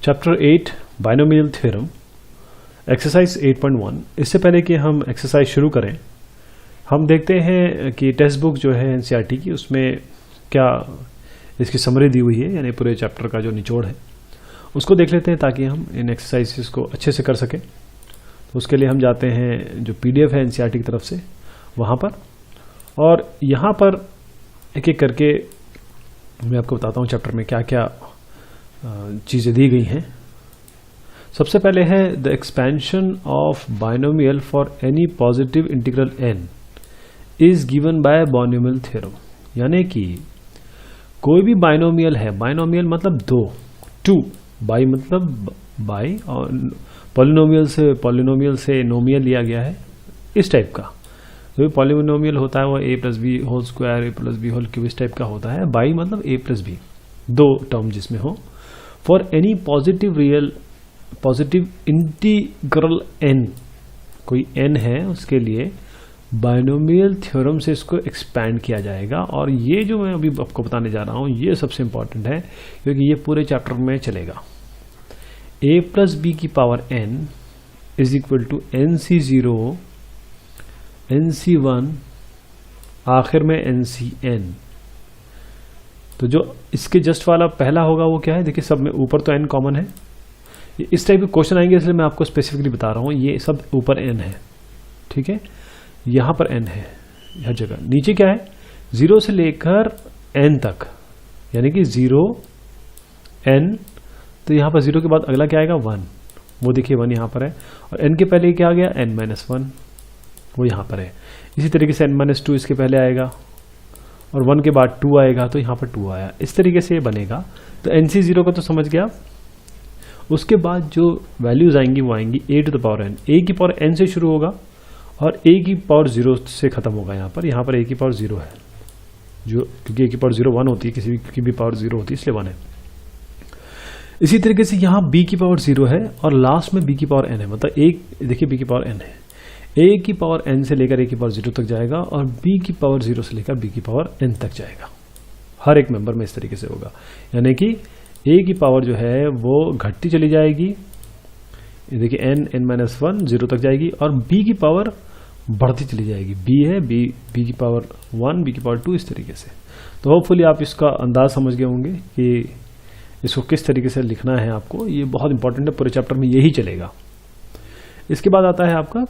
Chapter 8 binomial theorem exercise 8.1। इससे पहले कि हम एक्सरसाइज शुरू करें, हम देखते हैं कि टेक्स्ट बुक जो है एनसीईआरटी की, उसमें क्या इसकी समरी दी हुई है, यानी पूरे चैप्टर का जो निचोड़ है उसको देख लेते हैं ताकि हम इन एक्सरसाइजेस को अच्छे से कर सकें। तो उसके लिए हम जाते हैं जो पीडीएफ है एनसीईआरटी की तरफ से वहाँ पर, और यहाँ पर एक एक करके मैं आपको बताता हूँ चैप्टर में क्या क्या चीज़ें दी गई हैं। सबसे पहले है the expansion of binomial for any positive integral n is given by binomial theorem, यानी कि कोई भी बाइनोमियल है, बाइनोमियल मतलब दो, टू, बाई मतलब बाई, और पॉलिनोमियल से नोमियल लिया गया है, इस टाइप का जो भी पॉलिनोमियल होता है वो a plus B whole square, a plus B whole cube, इस टाइप का होता है। बाई मतलब a प्लस बी, दो टर्म जिसमें हो, for any positive integral n, कोई n है उसके लिए बाइनोमियल थ्योरम से इसको एक्सपैंड किया जाएगा। और ये जो मैं अभी आपको बताने जा रहा हूँ ये सबसे इंपॉर्टेंट है क्योंकि ये पूरे चैप्टर में चलेगा। a प्लस बी की power n is equal to nc0 nc1 आखिर में ncn। तो जो इसके जस्ट वाला पहला होगा वो क्या है, देखिए सब में ऊपर तो n कॉमन है, इस टाइप के क्वेश्चन आएंगे इसलिए मैं आपको स्पेसिफिकली बता रहा हूँ। ये सब ऊपर n है, ठीक है, यहाँ पर n है हर जगह। नीचे क्या है, 0 से लेकर n तक, यानी कि 0 n, तो यहाँ पर 0 के बाद अगला क्या आएगा 1, वो देखिए 1 यहाँ पर है, और n के पहले क्या आ गया n-1, वो यहाँ पर है। इसी तरीके से n-2 इसके पहले आएगा, और 1 के बाद 2 आएगा, तो यहाँ पर 2 आया। इस तरीके से ये बनेगा। तो nc0 का तो समझ गया। उसके बाद जो वैल्यूज आएंगी वो आएंगी a to the power n, a की पावर n से शुरू होगा और a की पावर 0 से खत्म होगा। यहाँ पर a की पावर 0 है, जो क्योंकि a की पावर 0 1 होती है, किसी की भी पावर 0 होती है, इसलिए 1 है। इसी तरीके से यहाँ b की पावर 0 है और लास्ट में b की पावर n है, मतलब एक देखिए b की पावर n है, a की पावर n से लेकर a की पावर 0 तक जाएगा और b की पावर 0 से लेकर b की पावर n तक जाएगा। हर एक मेंबर में इस तरीके से होगा, यानी कि a की पावर जो है वो घटती चली जाएगी, देखिए n-1 0 तक जाएगी, और b की पावर बढ़ती चली जाएगी। b है, b की पावर 1, b की पावर 2, इस तरीके से। तो होपफुली आप इसका अंदाज समझ गए होंगे कि इसको किस तरीके से लिखना है आपको। ये बहुत इंपॉर्टेंट है, पूरे चैप्टर में यही चलेगा। इसके बाद आता है आपका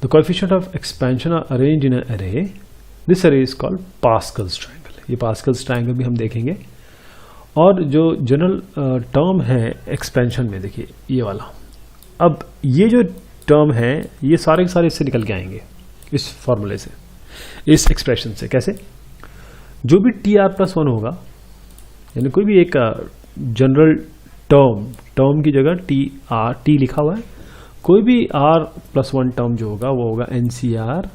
the coefficient of expansion are arranged in an array, this array is called Pascal's triangle. ये पास्कल्स ट्रायंगल भी हम देखेंगे। और जो जनरल टर्म है एक्सपेंशन में, देखिए ये वाला, अब ये जो टर्म है ये सारे के सारे इससे निकल के आएंगे, इस फॉर्मूले से, इस एक्सप्रेशन से। कैसे, जो भी tr+1 होगा, यानी कोई भी एक जनरल टर्म की जगह t लिखा हुआ है, कोई भी r+1 टर्म जो होगा वो होगा ncr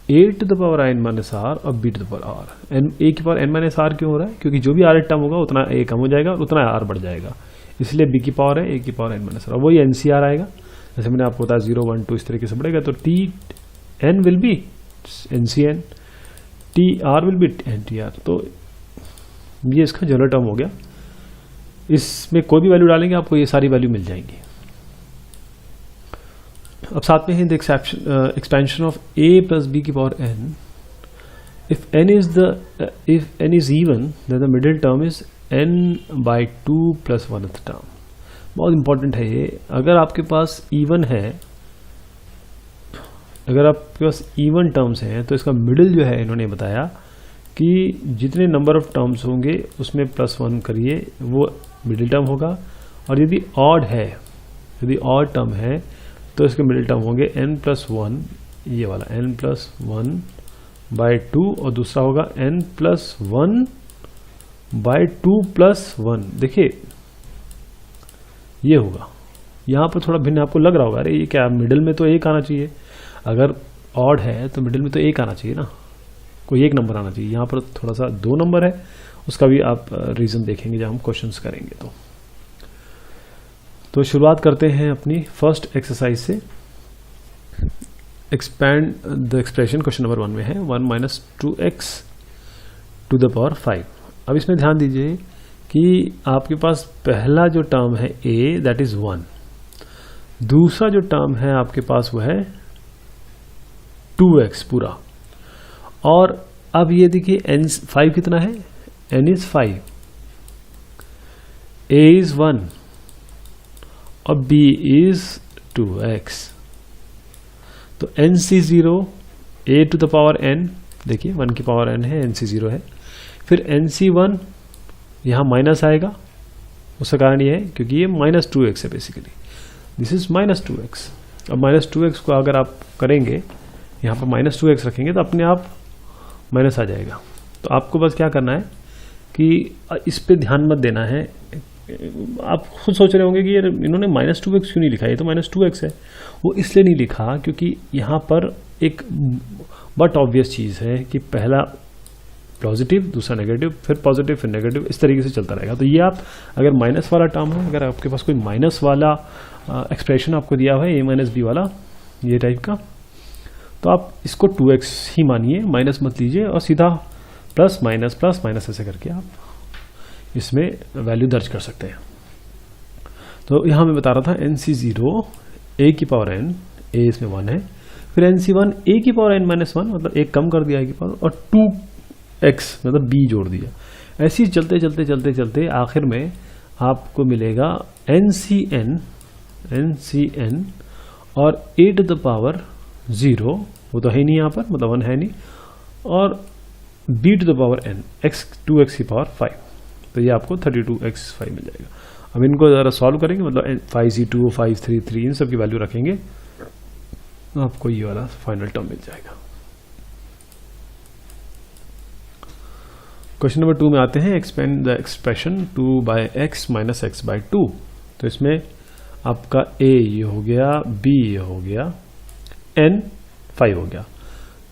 a to the power n-r और b to the power r। a की पावर n-r क्यों हो रहा है, क्योंकि जो भी r टर्म होगा उतना a कम हो जाएगा और उतना r बढ़ जाएगा, इसलिए b की पावर है a की पावर n-r, और वही ncr आएगा। जैसे मैंने आपको बताया 0 1 2 इस तरीके से बढ़ेगा, तो tn will be ncn, tr will be ntr। तो ये इसका जनरल टर्म हो गया। इसमें कोई भी वैल्यू डालेंगे आपको ये सारी वैल्यू मिल जाएंगी। अब साथ में है the expansion of a plus b की power n, if n is even then the middle term is n/2 plus 1th term. बहुत इंपॉर्टेंट है ये। अगर आपके पास इवन है, अगर आपके पास इवन टर्म्स हैं तो इसका मिडिल जो है, इन्होंने बताया कि जितने नंबर ऑफ टर्म्स होंगे उसमें +1 करिए, वो मिडिल टर्म होगा। और यदि ऑड है, यदि ऑड टर्म है तो इसके मिडिल टर्म होंगे n+1, ये वाला n+1/2, और दूसरा होगा n+1/2 + 1। देखिए ये होगा, यहाँ पर थोड़ा भिन्न आपको लग रहा होगा, अरे ये क्या, मिडिल में तो 1 आना चाहिए, अगर ऑड है तो मिडिल में तो 1 आना चाहिए ना, कोई एक नंबर आना चाहिए। यहाँ पर थोड़ा सा 2 नंबर है, उसका भी आप रीज़न देखेंगे जब हम क्वेश्चंस करेंगे। तो शुरुआत करते हैं अपनी फर्स्ट एक्सरसाइज से। Expand the expression question number 1 में है 1 - 2x टू द पावर 5। अब इसमें ध्यान दीजिए कि आपके पास पहला जो टर्म है a दैट इज 1, दूसरा जो टर्म है आपके पास वो है 2x पूरा, और अब ये देखिए n 5 कितना है, n इज 5, a इज 1 और b इज 2x। तो nc0 a to the power n, देखिए 1 की पावर n है, nc0 है, फिर nc1 यहाँ माइनस आएगा, उसका कारण ये है क्योंकि ये -2x है, बेसिकली दिस इज -2x। अब -2x को अगर आप करेंगे, यहाँ पर -2x रखेंगे तो अपने आप माइनस आ जाएगा। तो आपको बस क्या करना है कि इस पे ध्यान मत देना है। आप खुद सोच रहे होंगे कि यार इन्होंने -2x क्यों नहीं लिखा, ये तो -2x है। वो इसलिए नहीं लिखा क्योंकि यहाँ पर एक बट ऑब्वियस चीज़ है कि पहला पॉजिटिव, दूसरा नेगेटिव, फिर पॉजिटिव, फिर नेगेटिव, इस तरीके से चलता रहेगा। तो ये आप अगर माइनस वाला टर्म है, अगर आपके पास कोई माइनस वाला एक्सप्रेशन आपको दिया हुआ है a - b वाला, ये टाइप का, तो आप इसको 2x ही मानिए, माइनस मत लीजिए, और सीधा प्लस माइनस ऐसे करके आप इसमें वैल्यू दर्ज कर सकते हैं। तो यहाँ मैं बता रहा था nc0 a की पावर n, a इसमें 1 है, फिर nc1 a की पावर n - 1, मतलब एक कम कर दिया a की पावर, और 2x मतलब b जोड़ दिया। ऐसे ही चलते चलते चलते चलते आखिर में आपको मिलेगा ncn और a टू द पावर 0, वो तो है नहीं यहाँ पर, मतलब 1 है नहीं, और b to the power n, x 2x की पावर 5, तो ये आपको 32x5 मिल जाएगा। अब इनको ज़रा सॉल्व करेंगे, मतलब 5c2 533 इन सब की वैल्यू रखेंगे, तो आपको ये वाला फाइनल टर्म मिल जाएगा। क्वेश्चन नंबर 2 में आते हैं, expand the expression 2/x - x/2। तो इसमें आपका a ये हो गया, b ये हो गया, n 5 हो गया।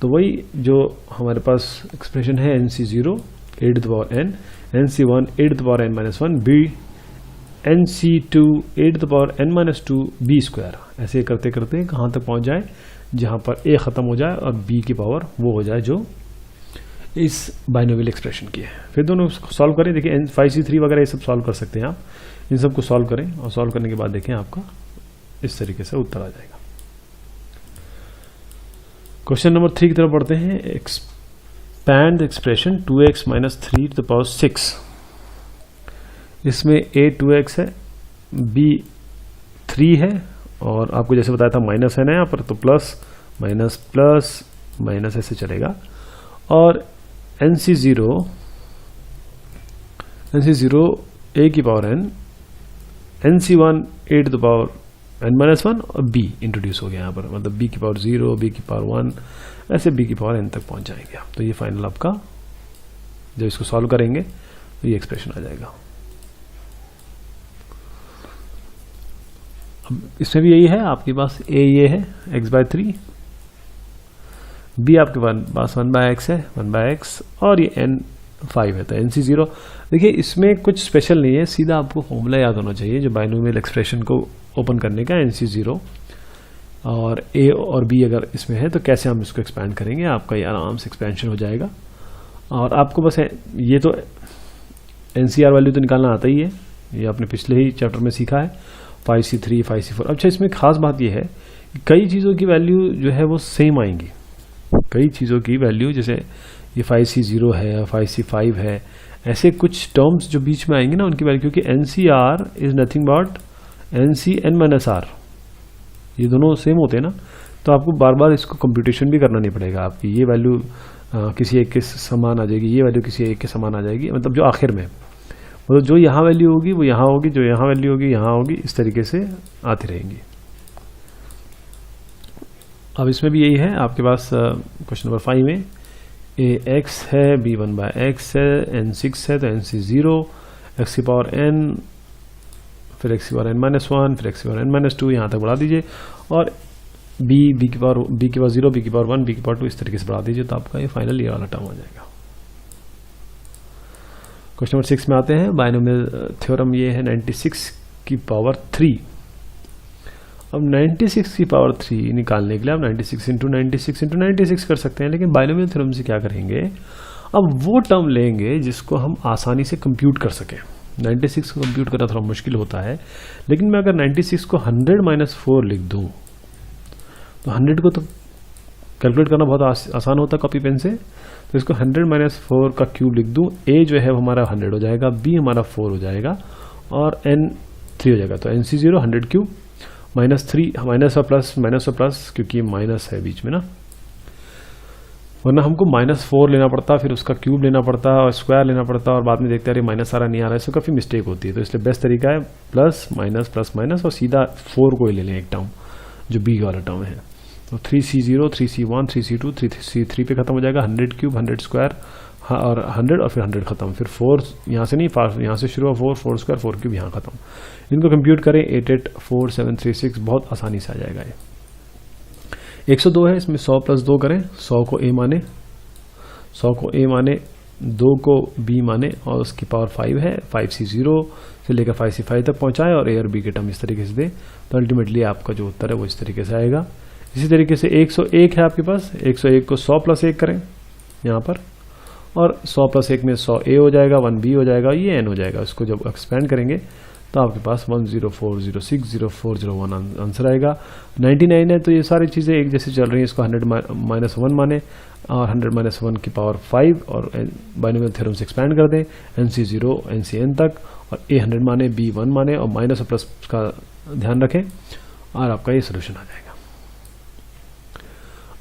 तो वही जो हमारे पास एक्सप्रेशन है nc0 a to the power n, nc1 a to the power n - 1, b nc2 a to the power n - 2 b square. ऐसे करते करते कहाँ तक पहुँच जाए, जहाँ पर a ख़त्म हो जाए और b की पावर वो हो जाए जो इस बाइनोमियल एक्सप्रेशन की है। फिर दोनों सॉल्व करें, देखिए 5c3 वगैरह ये सब सॉल्व कर सकते हैं आप, इन सब को सॉल्व करें, और सॉल्व करने के बाद देखें आपका इस तरीके से उत्तर आ जाएगा। क्वेश्चन नंबर 3 की तरफ बढ़ते हैं। Expand expression 2x - 3 to the power 6। इसमें a 2x है, b 3 है, और आपको जैसे बताया था माइनस है ना यहाँ पर, तो प्लस माइनस ऐसे चलेगा, और nc0 a की power n, nc1 a to the power n - 1 और b इंट्रोड्यूस हो गया यहाँ पर, मतलब b की पावर 0, b की पावर 1, ऐसे b की पावर n तक पहुँच जाएंगे आप। तो ये फाइनल आपका, जब इसको सॉल्व करेंगे तो ये एक्सप्रेशन आ जाएगा। अब इसमें भी यही है, आपके पास a ये है x/3, b आपके पास 1/x है, 1/x, और ये n 5 है, तो nc0। देखिए इसमें कुछ स्पेशल नहीं है, सीधा आपको फॉर्मूला याद होना चाहिए जो बाइनोमियल एक्सप्रेशन को ओपन करने का, nc0 और a और b अगर इसमें है तो कैसे हम इसको एक्सपैंड करेंगे, आपका ये आराम से एक्सपेंशन हो जाएगा। और आपको बस ये तो NCR वैल्यू तो निकालना आता ही है, ये आपने पिछले ही चैप्टर में सीखा है, 5c3 5c4। अच्छा, इसमें खास बात ये है कि कई चीज़ों की वैल्यू जो है वो सेम आएंगी, कई चीज़ों की वैल्यू, जैसे ये 5c0 है, 5c5 है, ऐसे कुछ टर्म्स जो बीच में आएंगे ना उनकी वैल्यू, क्योंकि NCR is nothing but NCn - r, ये दोनों सेम होते हैं ना, तो आपको बार बार इसको कंप्यूटेशन भी करना नहीं पड़ेगा। आपकी ये वैल्यू किसी एक के समान आ जाएगी, ये वैल्यू किसी एक के समान आ जाएगी, मतलब जो आखिर में, मतलब जो यहाँ वैल्यू होगी वो यहाँ होगी, जो यहाँ वैल्यू होगी यहाँ होगी, इस तरीके से आती रहेंगी। अब इसमें भी यही है आपके पास, क्वेश्चन नंबर 5 में a x है, b 1/x है, n 6 है, तो nc0 x की पावर n, फिर x की पावर n - 1, फिर x की पावर n - 2, यहाँ तक बढ़ा दीजिए, और b की पावर 0, b की पावर 1, b की पावर 2, इस तरीके से बढ़ा दीजिए, तो आपका ये फाइनल ये वाला टर्म आ जाएगा। क्वेश्चन नंबर 6 में आते हैं, बाइनोमियल थ्योरम ये है 96 की पावर 3। अब 96 की पावर 3 निकालने के लिए आप 96 × 96 × 96 कर सकते हैं, लेकिन बाइनोमियल थ्योरम से क्या करेंगे, अब वो टर्म लेंगे जिसको हम आसानी से कंप्यूट कर सकें। 96 को कंप्यूट करना थोड़ा मुश्किल होता है, लेकिन मैं अगर 96 को 100 - 4 लिख दूं तो 100 को तो कैलकुलेट करना बहुत आसान होता है कॉपी पेन से। तो इसको 100 - 4 का क्यूब लिख दूं, a जो है वो हमारा 100 हो जाएगा, b हमारा 4 हो जाएगा और n 3 हो जाएगा। तो NC0 100 क्यूब -3 माइनस और प्लस क्योंकि माइनस है बीच में ना, वरना हमको -4 लेना पड़ता, फिर उसका क्यूब लेना पड़ता और स्क्वायर लेना पड़ता और बाद में देखते हैं माइनस आ रहा नहीं आ रहा है, इससे काफ़ी मिस्टेक होती है। तो इसलिए बेस्ट तरीका है प्लस माइनस और सीधा 4 को ही ले लें एक टर्म जो b वाला टर्म है। तो 3C0 3C1 3C2 3C3 पे खत्म हो जाएगा, 100 क्यूब 100 स्क्वायर और 100 और फिर 100 खत्म, फिर 4 यहाँ से नहीं, यहाँ से शुरू हुआ 4 स्क्वायर 4 क्यूब यहाँ खत्म। इनको कंप्यूट करें 884736, बहुत आसानी से आ जाएगा ये। 102 है, इसमें 100 + 2 करें, 100 को a माने, 2 को b माने और उसकी पावर 5 है, 5C0 से लेकर 5C5 तक पहुंचाए और a और b के टर्म इस तरीके से दे, तो अल्टीमेटली आपका जो उत्तर है वो इस तरीके से आएगा। इसी तरीके से 101 है आपके पास, 101 को 100 + 1 करें यहाँ पर, और 100 + 1 में 100a हो जाएगा, 1b हो जाएगा, ये n हो जाएगा। इसको जब एक्सपेंड करेंगे तो आपके पास 104060401 आंसर आएगा। 99 है तो ये सारी चीज़ें एक जैसे चल रही हैं, इसको 100 - 1 माने और 100 - 1 की पावर 5 और बाइनोमियल थ्योरम से एक्सपेंड कर दें NC0 NCn तक, और a 100 माने, b 1 माने और माइनस और प्लस का ध्यान रखें और आपका ये सोल्यूशन आ जाएगा।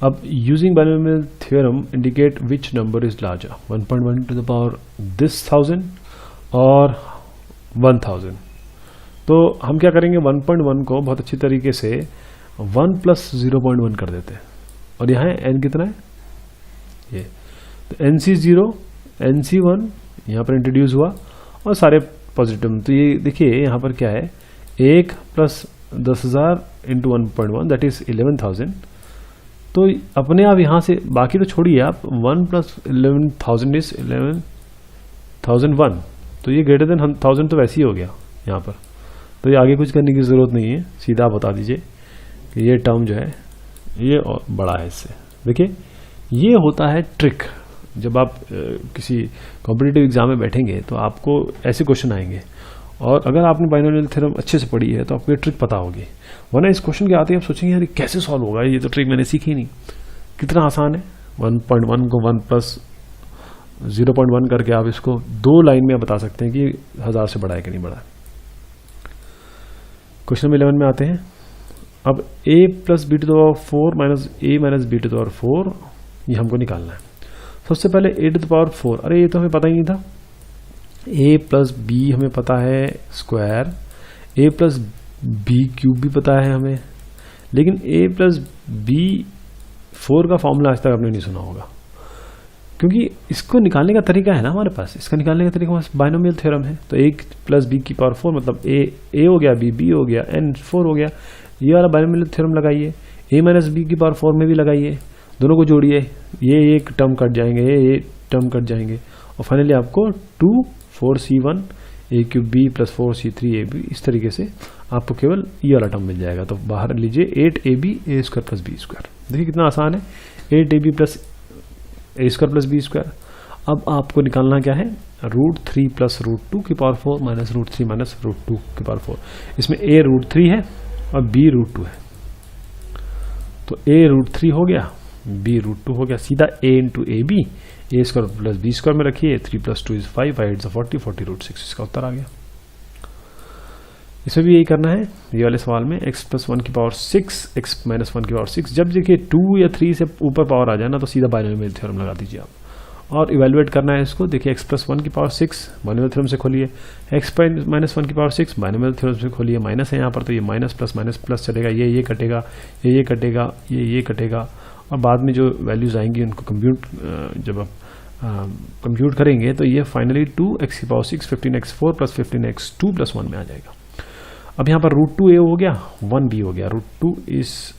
अब using binomial theorem indicate which number is larger, 1.1 to the power this 1000 और 1000। तो हम क्या करेंगे, 1.1 को बहुत अच्छी तरीके से 1 + 0.1 कर देते हैं, और यहाँ n कितना है ये, तो NC0 NC1 यहाँ पर इंट्रोड्यूस हुआ और सारे पॉजिटिव। तो ये देखिए यहाँ पर क्या है, 1 + 10,000 × 1.1 दैट इज 11,000। तो अपने आप यहाँ से बाकी तो छोड़िए आप, 1 + 11,000 इज 11,001, तो ये ग्रेटर देन 1000 तो वैसे ही हो गया यहाँ पर। तो ये आगे कुछ करने की ज़रूरत नहीं है, सीधा बता दीजिए कि ये टर्म जो है ये और बड़ा है इससे। देखिए ये होता है ट्रिक, जब आप किसी कॉम्पिटिटिव एग्जाम में बैठेंगे तो आपको ऐसे क्वेश्चन आएंगे, और अगर आपने बाइनोमियल थ्योरम अच्छे से पढ़ी है तो आपको ये ट्रिक पता होगी, वरना इस क्वेश्चन के आते ही आप सोचेंगे यार कैसे सॉल्व होगा, ये तो ट्रिक मैंने सीखी नहीं। कितना आसान है, 1.1 को 1 + 0.1 करके आप इसको 2 लाइन में बता सकते हैं कि 1000 से बड़ा है कि नहीं बड़ा है। क्वेश्चन नंबर 11 में आते हैं। अब a + b⁴ - a - b⁴ ये हमको निकालना है। सबसे पहले a⁴, अरे ये तो हमें पता ही नहीं था, a + b हमें पता है स्क्वायर, a + b³ भी पता है हमें, लेकिन a + b⁴ का फॉर्मूला आज तक आपने नहीं सुना होगा, क्योंकि इसको निकालने का तरीका है ना हमारे पास, इसका निकालने का तरीका हमारे बाइनोमियल थ्योरम है। तो 1 + b⁴ मतलब a हो गया, b हो गया, n 4 हो गया, ये वाला बाइनोमियल थ्योरम लगाइए, a - b⁴ में भी लगाइए, दोनों को जोड़िए, ये एक टर्म कट जाएंगे, ये टर्म कट जाएंगे, और फाइनली आपको 2 4C1 a³ b + 4C3 ab, इस तरीके से आपको केवल ये वाला टर्म मिल जाएगा। तो बाहर लीजिए 8ab a² + b²। देखिए कितना आसान है, 8ab + a² + b²। अब आपको निकालना क्या है, √3 + √2 की पावर 4 - √3 - √2 की पावर 4। इसमें a √3 है और b √2 है, तो a √3 हो गया, b √2 हो गया, सीधा a × ab, a² + b² में रखिए, 3 + 2 = 5, 5 × 40, 40 √6, इसका उत्तर आ गया। इसमें भी यही करना है, ये वाले सवाल में x + 1 की पावर 6, x - 1 की पावर 6। जब देखिए 2 या 3 से ऊपर पावर आ जाए ना, तो सीधा बाइनोमियल थ्योरम लगा दीजिए आप, और इवेलुएट करना है इसको। देखिए x + 1 की पावर 6 बाइनोमियल थ्योरम से खोलिए, x - 1 की पावर 6 बाइनोमियल थ्योरम से खोलिए, माइनस है यहाँ पर, तो ये माइनस प्लस चलेगा, ये कटेगा, ये कटेगा, ये कटेगा, और बाद में जो वैल्यूज आएंगी उनको जब आप कंप्यूट करेंगे तो ये फाइनली 2x की पावर 6 15x4 + 15x2 + 1 में आ जाएगा। अब यहाँ पर √2a हो गया, 1b हो गया, √2 इज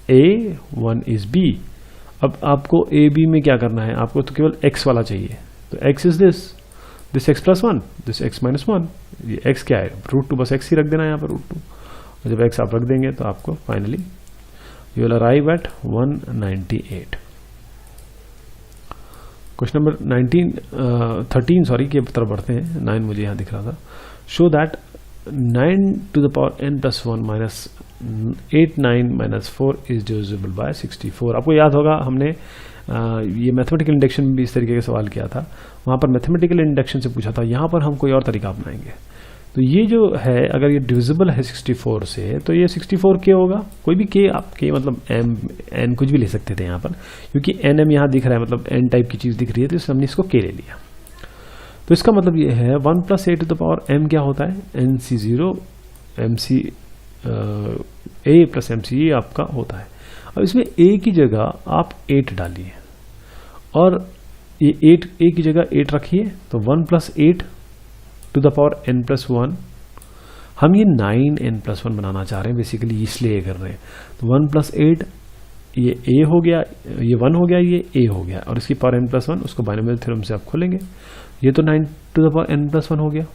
a, 1 इज b। अब आपको a b में क्या करना है, आपको तो केवल x वाला चाहिए, तो x is this x + 1, this x - 1, ये x क्या है, √2, बस x ही रख देना है यहाँ पर √2, और जब x आप रख देंगे तो आपको finally you will arrive at 198। Question number 13 sorry की तरफ बढ़ते हैं। 9 मुझे यहाँ दिख रहा था। Show that 9 to the power n plus 1 minus 8 9 minus 4 is divisible by 64। आपको याद होगा हमने ये मैथमेटिकल इंडक्शन में भी इस तरीके का सवाल किया था, वहाँ पर मैथमेटिकल इंडक्शन से पूछा था, यहाँ पर हम कोई और तरीका अपनाएंगे। तो ये जो है अगर ये डिविजिबल है 64 से तो ये 64 के होगा, कोई भी के, आप के मतलब एम एन कुछ भी ले सकते थे यहाँ पर, क्योंकि एन एम यहाँ दिख रहा है मतलब एन टाइप की चीज़ दिख रही है, तो इसलिए हमने इसको के ले लिया। तो इसका मतलब ये है 1 + a to the power m क्या होता है, nc0 mc a + mc ये आपका होता है। अब इसमें a की जगह आप 8 डालिए और ये 8 a की जगह 8 रखिए, तो 1 + 8 to the power n + 1। हम ये 9n + 1 बनाना चाह रहे हैं बेसिकली, इसलिए ये कर रहे हैं। तो 1 + 8 ये a हो गया, ये 1 हो गया, ये a हो गया, और इसकी पावर n + 1 उसको बाइनोमियल थ्योरम से आप खोलेंगे। ये तो 9 to the power n + 1 हो गया।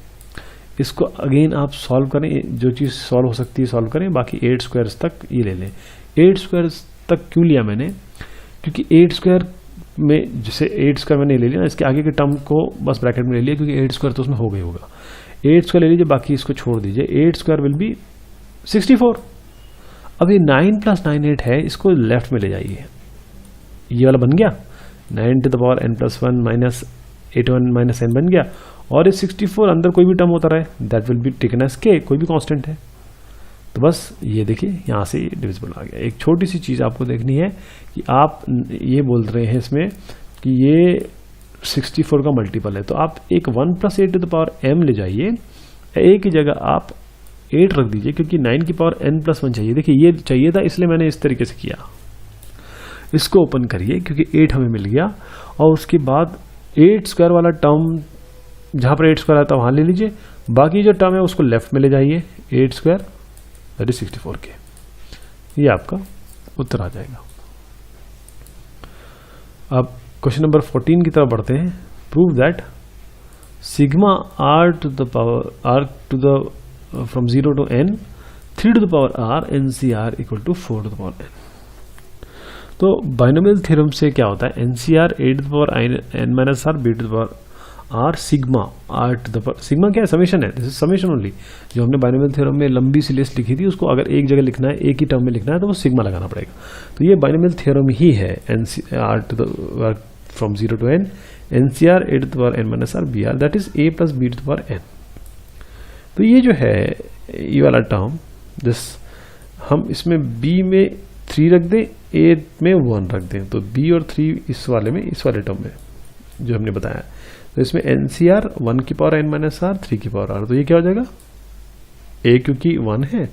इसको अगेन आप सॉल्व करें, जो चीज़ सॉल्व हो सकती है सॉल्व करें, बाकी 8 स्क्वायर्स तक ये ले लें। 8 स्क्वायर्स तक क्यों लिया मैंने, क्योंकि 8 स्क्वायर में जैसे 8 स्क्वायर मैंने ले लिया, इसके आगे के टर्म को बस ब्रैकेट में ले लिया, क्योंकि 8 स्क्वायर तो उसमें हो गई होगा। 8 स्क्वायर ले लीजिए, बाकी इसको छोड़ दीजिए। 8 स्क्वायर विल बी 64। अब ये 9 + 9 8 है, इसको लेफ्ट में ले जाइए, ये वाला बन गया 9 to the power n + 1 minus 81 minus n बन गया, और इस 64 अंदर कोई भी टर्म होता रहे, that will be taken as K, कोई भी कांस्टेंट है। तो बस ये देखिए यहाँ से डिविजिबल आ गया। एक छोटी सी चीज़ आपको देखनी है कि आप ये बोल रहे हैं इसमें कि ये 64 का मल्टीपल है, तो आप एक 1 + 8 to the power m ले जाइए, a की जगह आप 8 रख दीजिए, क्योंकि 9 की पावर n + 1 चाहिए। देखिए ये चाहिए था, इसलिए मैंने इस तरीके से किया। इसको ओपन करिए, क्योंकि 8 हमें मिल गया, और उसके बाद 8 स्क्वायर वाला टर्म जहाँ पर 8 स्क्वायर आता है वहाँ ले लीजिए, बाकी जो टर्म है उसको लेफ्ट में ले जाइए। 8 स्क्वायर दैट इज 64 के, ये आपका उत्तर आ जाएगा। अब क्वेश्चन नंबर 14 की तरफ बढ़ते हैं। Prove that sigma r to the power r to the from 0 to n 3 to the power r NCR = 4 to the power n। तो बाइनोमियल थ्योरम से क्या होता है, NCR a to the power n minus r b to the power r sigma r to the power, sigma क्या है, summation है, this is summation only. जो हमने बाइनोमियल थ्योरम में लंबी सी लिस्ट लिखी थी, उसको अगर एक जगह लिखना है, एक ही टर्म में लिखना है, तो वो सिग्मा लगाना पड़ेगा। तो ये बाइनोमियल थ्योरम ही है, NCR to the from 0 to n NCR a to the power n minus r br that is a + b to the power n। तो ये जो है ये वाला टर्म, दिस हम इसमें b में 3 रख दें, a में 1 रख दें, तो b और 3 इस वाले में, इस वाले टर्म में जो हमने बताया। तो इसमें NCR 1 की पावर n minus r 3 की पावर r, तो ये क्या हो जाएगा, a क्योंकि 1 है,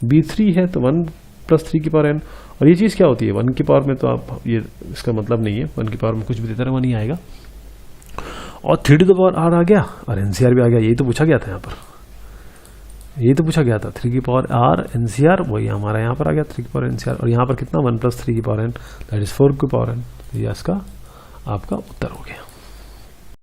b 3 है, तो 1 + 3 की पावर n। और ये चीज़ क्या होती है, 1 की पावर में तो आप ये इसका मतलब नहीं है, 1 की पावर में कुछ भी देता रहे 1 ही आएगा, और 3 to the power r आ गया, और NCR भी आ गया। यही तो पूछा गया था यहाँ पर, यही तो पूछा गया था, 3 की पावर r NCR, वही हमारा यहाँ पर आ गया 3 की पावर NCR, और यहाँ पर कितना 1 + 3 की पावर n दैट इज 4 की पावर n। तो ये इसका आपका उत्तर हो गया।